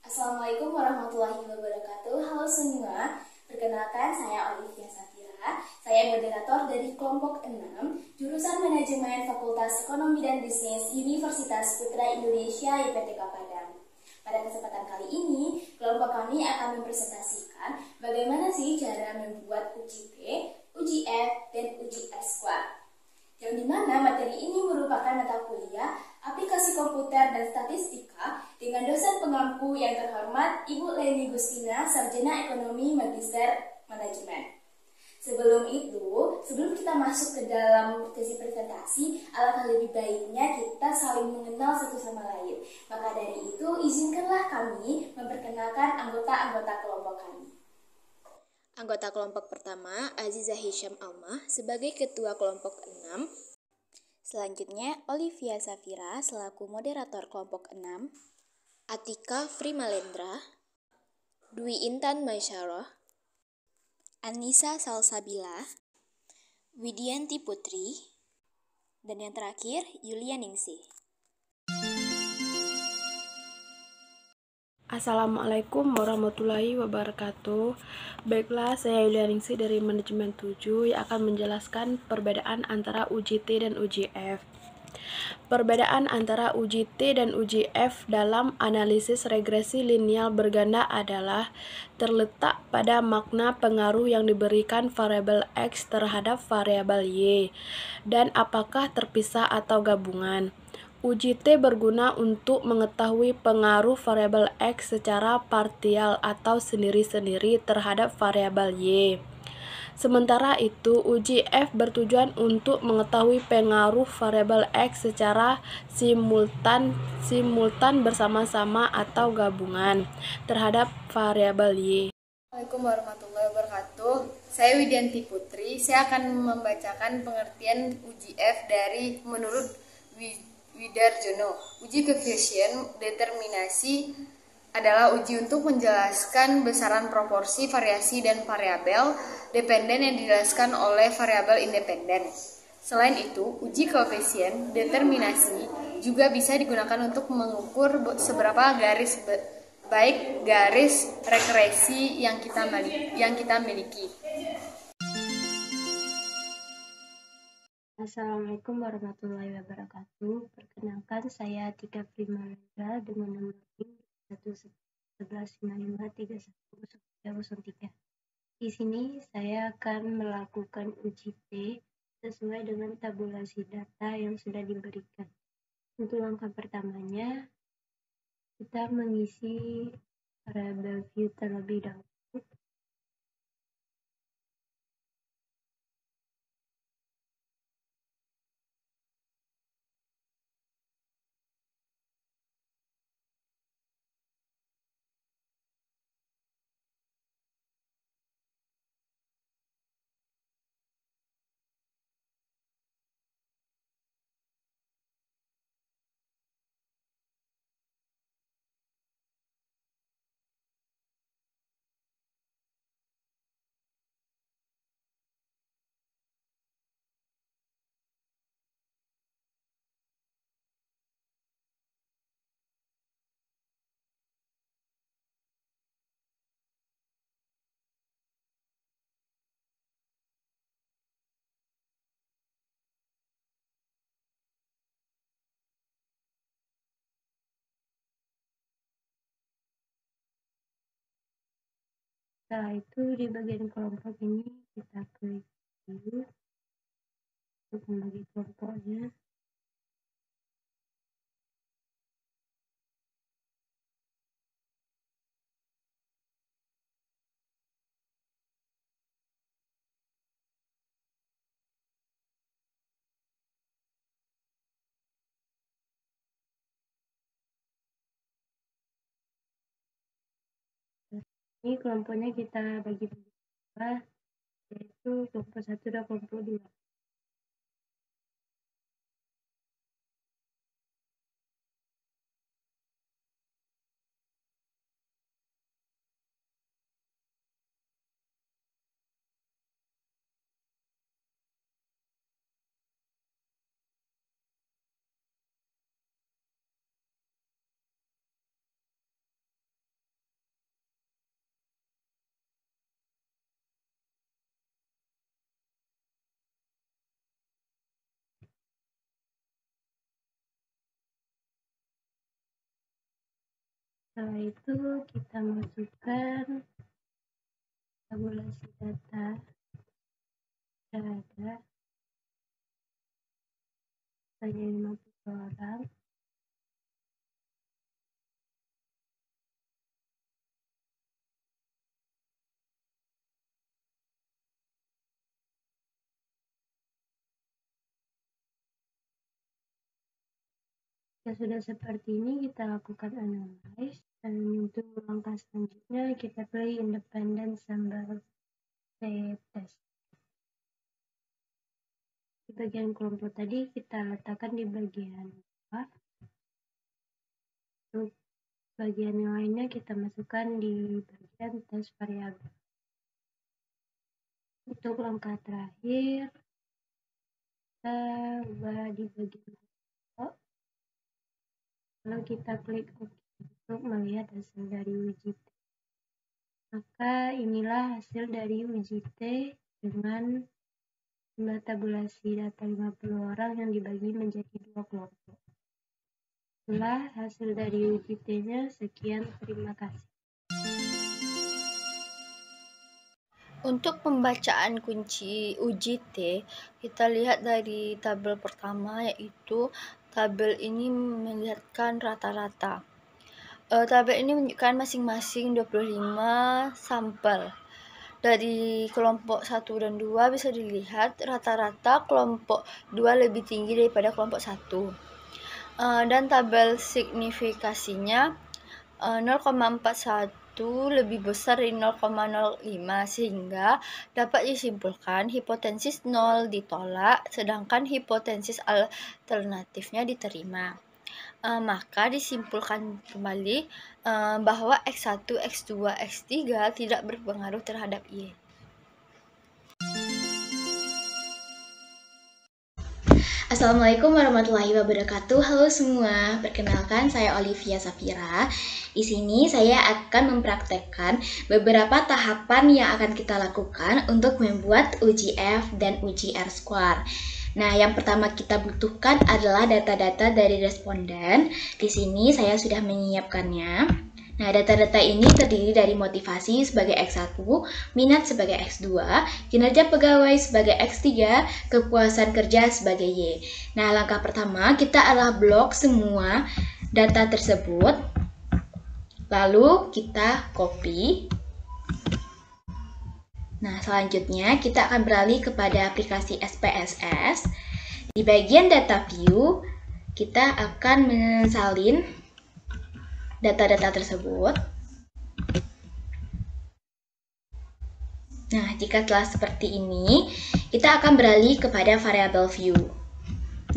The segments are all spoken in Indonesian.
Assalamualaikum warahmatullahi wabarakatuh. Halo semua, perkenalkan saya Olivia Safira. Saya moderator dari kelompok 6, jurusan Manajemen Fakultas Ekonomi dan Bisnis Universitas Putra Indonesia IPTK Padang. Pada kesempatan kali ini, kelompok kami akan mempresentasikan bagaimana sih cara membuat uji T, uji F, dan uji S-Square. Yang dimana materi ini merupakan mata kuliah aplikasi komputer dan statistika dengan dosen pengampu yang terhormat Ibu Leni Gustina, Sarjana Ekonomi Magister Manajemen. Sebelum kita masuk ke dalam sesi presentasi, alangkah lebih baiknya kita saling mengenal satu sama lain. Maka dari itu, izinkanlah kami memperkenalkan anggota-anggota kelompok kami. Anggota kelompok pertama, Azizah Hisham Almah sebagai ketua kelompok 6. Selanjutnya, Olivia Safira selaku moderator kelompok 6. Atika Frimalendra, Dwi Intan Maisyarah, Anissa Salsabila, Widianti Putri, dan yang terakhir, Yulia Ningsih. Assalamualaikum warahmatullahi wabarakatuh. Baiklah, saya Yulia Ningsih dari Manajemen 7 yang akan menjelaskan perbedaan antara uji T dan uji F. Perbedaan antara uji T dan uji F dalam analisis regresi linear berganda adalah terletak pada makna pengaruh yang diberikan variabel X terhadap variabel Y, dan apakah terpisah atau gabungan. Uji T berguna untuk mengetahui pengaruh variabel X secara parsial atau sendiri-sendiri terhadap variabel Y. Sementara itu, uji F bertujuan untuk mengetahui pengaruh variabel X secara simultan bersama-sama atau gabungan terhadap variabel Y. Assalamualaikum warahmatullahi wabarakatuh. Saya Widianti Putri. Saya akan membacakan pengertian uji F dari menurut Widarjono. Uji koefisien determinasi adalah uji untuk menjelaskan besaran proporsi, variasi, dan variabel dependen yang dijelaskan oleh variabel independen. Selain itu, uji koefisien determinasi juga bisa digunakan untuk mengukur seberapa baik garis regresi yang kita miliki. Assalamualaikum warahmatullahi wabarakatuh. Perkenalkan, saya Atika Frimalendra dengan nomor NIM 111553103. Di sini saya akan melakukan uji T sesuai dengan tabulasi data yang sudah diberikan. Untuk langkah pertamanya, kita mengisi variabel view terlebih dahulu. Setelah itu, di bagian kelompok ini kita klik dulu untuk membagi kelompoknya. Ini kelompoknya kita bagi dua, yaitu kelompok 1 dan kelompok 2. Setelah itu kita masukkan tabulasi data. Ada saya 50 orang. Jika sudah seperti ini, kita lakukan analyze, dan untuk langkah selanjutnya kita pilih independent sample test. Di bagian kelompok tadi kita letakkan di bagian bawah. Untuk bagian yang lainnya kita masukkan di bagian tes variabel. Untuk langkah terakhir, kita ubah di bagian kelompok. Lalu kita klik OK untuk melihat hasil dari uji T. Maka inilah hasil dari uji T dengan jumlah tabulasi data 50 orang yang dibagi menjadi 2 kelompok. Itulah hasil dari uji T-nya. Sekian, terima kasih. Untuk pembacaan kunci uji T, kita lihat dari tabel pertama, yaitu tabel ini melihatkan rata-rata. Tabel ini menunjukkan masing-masing 25 sampel. Dari kelompok 1 dan 2 bisa dilihat rata-rata kelompok 2 lebih tinggi daripada kelompok 1. Dan tabel signifikasinya 0,41 lebih besar dari 0,05, sehingga dapat disimpulkan hipotesis 0 ditolak sedangkan hipotesis alternatifnya diterima. Maka disimpulkan kembali bahwa X1, X2, X3 tidak berpengaruh terhadap Y. Assalamualaikum warahmatullahi wabarakatuh. Halo semua, perkenalkan saya Olivia Safira. Di sini saya akan mempraktekkan beberapa tahapan yang akan kita lakukan untuk membuat uji F dan uji R-square. Nah, yang pertama kita butuhkan adalah data-data dari responden. Di sini saya sudah menyiapkannya. Nah, data-data ini terdiri dari motivasi sebagai X1, minat sebagai X2, kinerja pegawai sebagai X3, kepuasan kerja sebagai Y. Nah, langkah pertama kita adalah blok semua data tersebut. Lalu kita copy. Nah, selanjutnya kita akan beralih kepada aplikasi SPSS. Di bagian data view, kita akan mensalin data-data tersebut. Nah, jika telah seperti ini, kita akan beralih kepada variable view.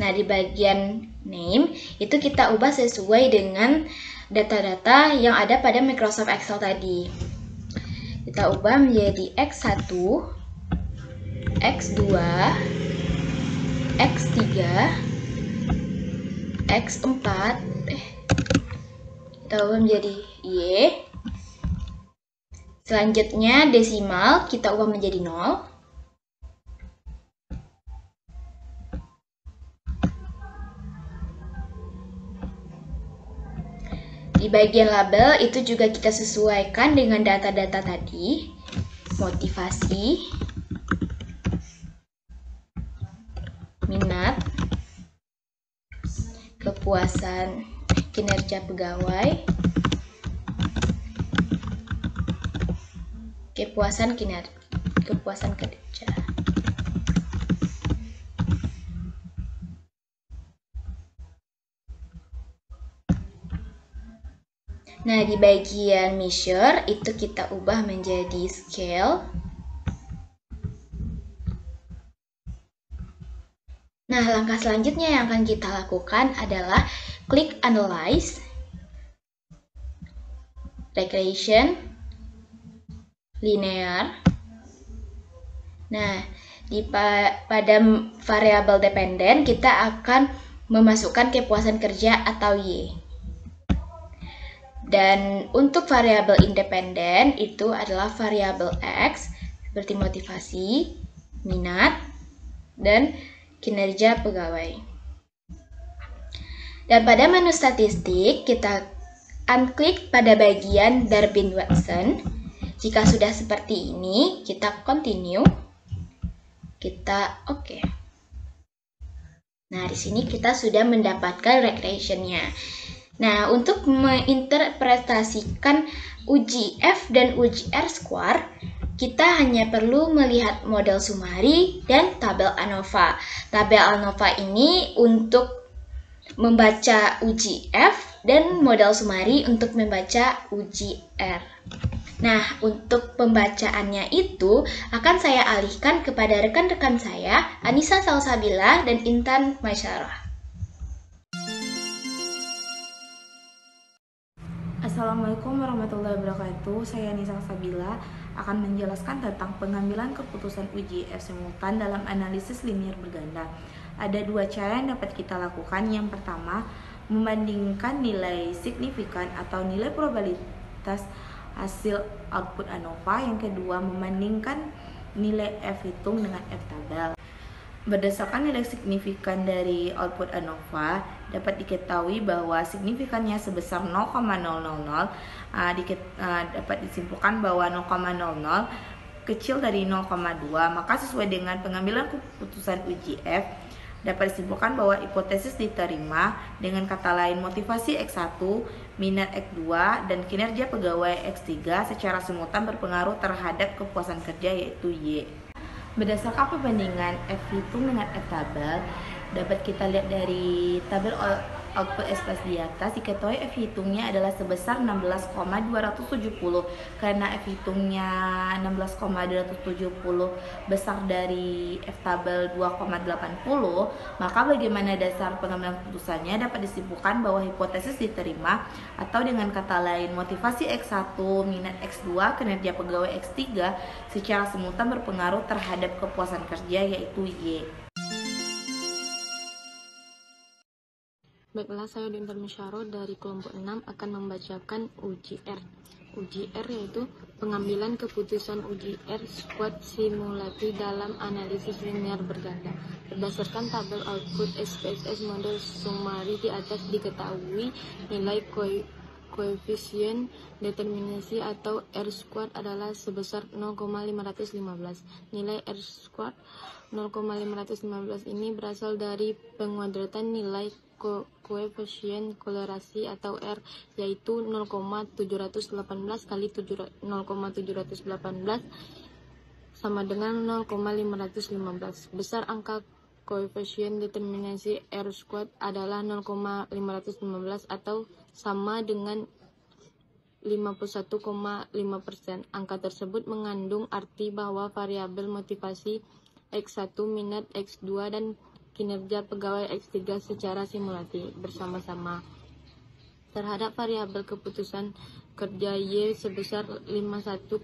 Nah, di bagian name, itu kita ubah sesuai dengan data-data yang ada pada Microsoft Excel tadi. Kita ubah menjadi X1, X2, X3, X4, kita ubah menjadi Y. Selanjutnya desimal kita ubah menjadi 0. Di bagian label itu juga kita sesuaikan dengan data-data tadi. Motivasi, minat, kepuasan kinerja pegawai, kepuasan kerja. Nah, di bagian measure itu kita ubah menjadi scale. Nah, langkah selanjutnya yang akan kita lakukan adalah klik analyze, regression, linear. Nah, pada variabel dependen kita akan memasukkan kepuasan kerja atau Y. Dan untuk variabel independen itu adalah variabel X seperti motivasi, minat, dan kinerja pegawai. Dan pada menu statistik kita unklik pada bagian Darwin-Watson. Jika sudah seperti ini, kita continue. Kita oke. Nah, di sini kita sudah mendapatkan regressionnya. Nah, untuk menginterpretasikan uji F dan uji R square, kita hanya perlu melihat model Sumari dan tabel ANOVA. Tabel ANOVA ini untuk membaca uji F dan model Sumari untuk membaca uji R. Nah, untuk pembacaannya itu akan saya alihkan kepada rekan-rekan saya, Anissa Salsabila dan Intan Maisyarah. Assalamualaikum warahmatullahi wabarakatuh. Saya Nisa Sabila akan menjelaskan tentang pengambilan keputusan uji F simultan dalam analisis linier berganda. Ada dua cara yang dapat kita lakukan. Yang pertama, membandingkan nilai signifikan atau nilai probabilitas hasil output ANOVA. Yang kedua, membandingkan nilai F hitung dengan F tabel. Berdasarkan nilai signifikan dari output ANOVA, dapat diketahui bahwa signifikannya sebesar 0,000, dapat disimpulkan bahwa 0,00 kecil dari 0,2, maka sesuai dengan pengambilan keputusan uji F, dapat disimpulkan bahwa hipotesis diterima, dengan kata lain motivasi X1, minat X2, dan kinerja pegawai X3 secara simultan berpengaruh terhadap kepuasan kerja yaitu Y. Berdasarkan perbandingan F hitung dengan F tabel, dapat kita lihat dari tabel output express di atas, diketahui F hitungnya adalah sebesar 16,270. Karena F hitungnya 16,270 besar dari F tabel 2,80, maka bagaimana dasar pengambilan keputusannya dapat disimpulkan bahwa hipotesis diterima, atau dengan kata lain motivasi X1, minat X2, kinerja pegawai X3 secara simultan berpengaruh terhadap kepuasan kerja yaitu Y. Baiklah, saya Dinten Misyaro dari kelompok 6 akan membacakan uji R. Uji R yaitu pengambilan keputusan uji R squad simulasi dalam analisis linear berganda. Berdasarkan tabel output SPSS model Sumari di atas, diketahui nilai koefisien determinasi atau R squad adalah sebesar 0,515. Nilai R squad 0,515 ini berasal dari penguadratan nilai koefisien kolerasi atau R, yaitu 0,718 kali 0,718 sama dengan 0,515. Besar angka koefisien determinasi R squared adalah 0,515 atau sama dengan 51,5%. Angka tersebut mengandung arti bahwa variabel motivasi X1, minat X2, dan kinerja pegawai X3 secara simulasi bersama-sama terhadap variabel keputusan kerja Y sebesar 51,5%,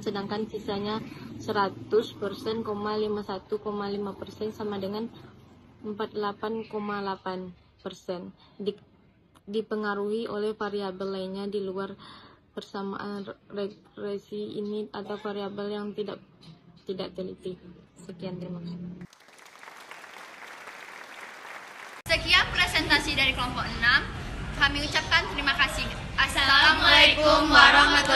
sedangkan sisanya 100%,51,5% sama dengan 48,8%. Dipengaruhi oleh variabel lainnya di luar persamaan regresi ini atau variabel yang tidak teliti. Sekian, terima kasih. Sekian presentasi dari kelompok 6. Kami ucapkan terima kasih. Assalamualaikum warahmatullahi wabarakatuh.